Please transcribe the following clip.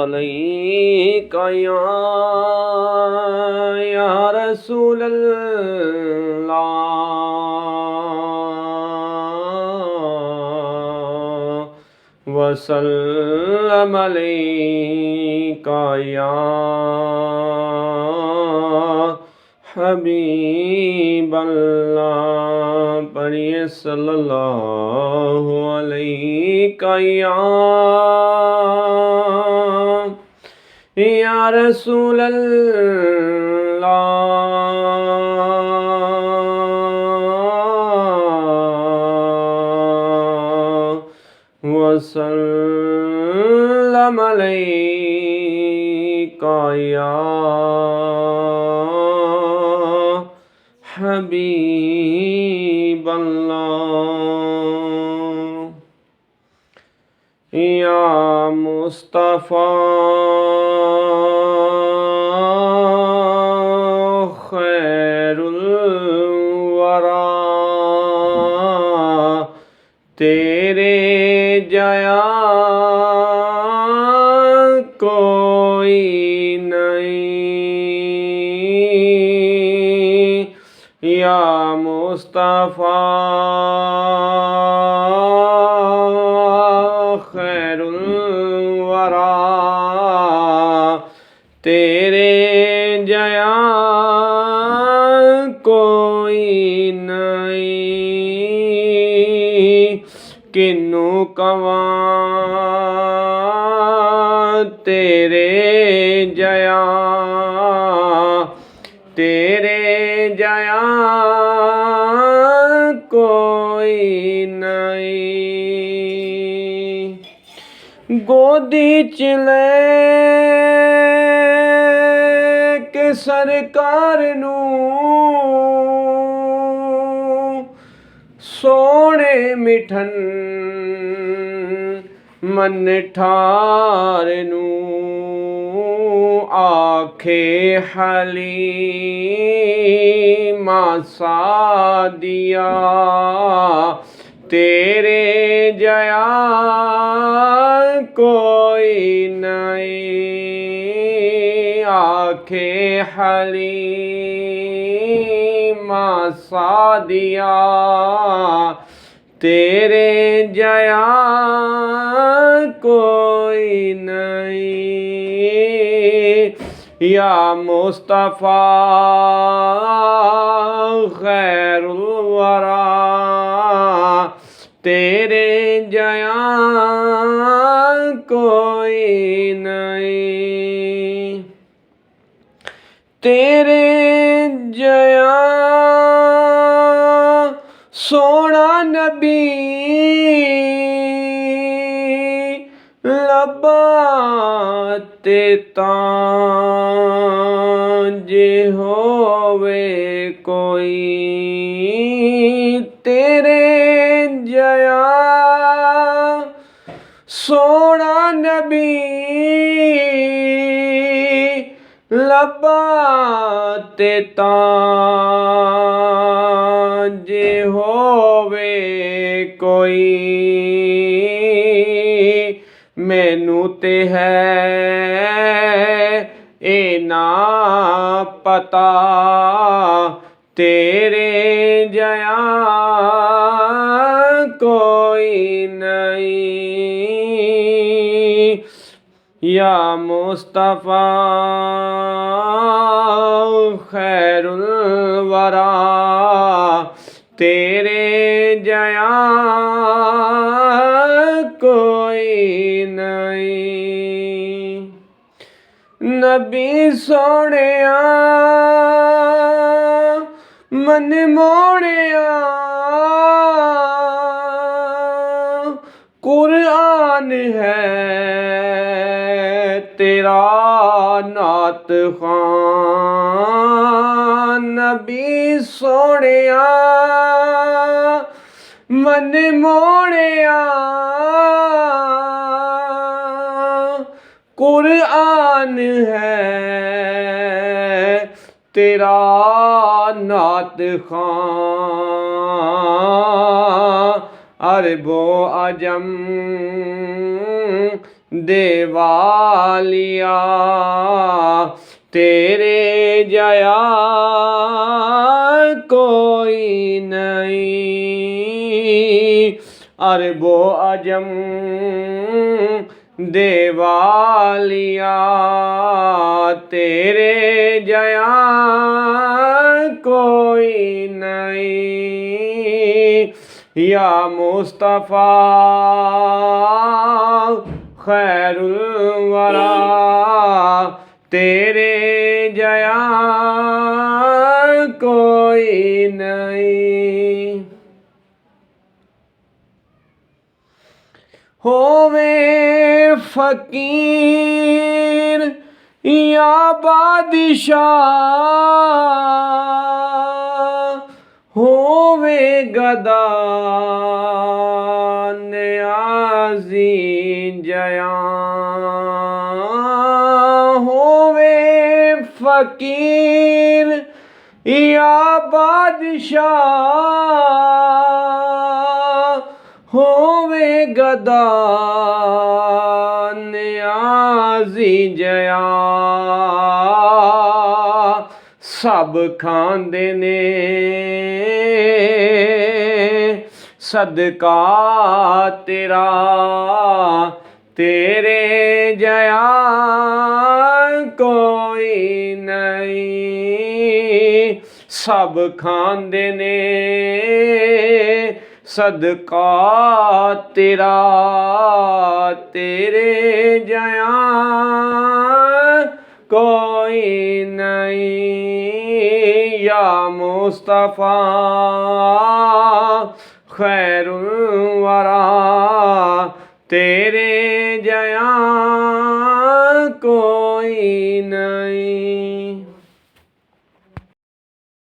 अलैका या रसूल अल्लाह वसल्लम अलैका या हबीब अल्लाह। पढ़िए सल्लल्लाहु अलैका या रसूल अल्लाह वसल्लम अलैका या हबीब अल्लाह। या मुस्तफ़ा खैरुल वरा तेरे जया कोई नहीं। या मुस्तफ़ा खैरुल वरा तेरे जया कोई नहीं। किन्नू कवां तेरे जया कोई नहीं। गोदी च लेके सरकार नू सोने मिठन मन ठार नू आखे हलीमा सादिया तेरे जया कोई नहीं। आखे हलीमा सादिया तेरे जया कोई नहीं। या मुस्तफ़ा खैरुल वरा तेरे जया कोई नहीं। तेरे जया सोना नबी लब्बा ते तां जे होवे कोई। तेरे जया सोना नबी लब्बा ते तां जे होवे कोई। मैनू ते है ए ना पता तेरे जया कोई नहीं। या मुस्तफ़ा खैरुल वरा तेरे जया कोई नहीं। नबी सोनिया मन मोड़िया कुरान है तेरा नात खान। नबी सोनिया मन मोड़िया कुरान है तेरा नात खां। अरबो अजम देवालिया तेरे जया कोई नहीं। अरबो अजम देवालिया तेरे जया कोई नहीं। या मुस्तफ़ा खैरुल वरा तेरे जया कोई नहीं। होवे फकीर या बादशाह होवे गदा न्याज़ी जया। होवे फकीर या बादशाह होवे गदा न्याज़ी जया। सब खांदे ने सदका तेरा तेरे जया कोई नहीं। सब खांदे ने सदका तेरा तेरे जया कोई नहीं। या मुस्तफ़ा खैरुल वरा तेरे जया कोई नहीं।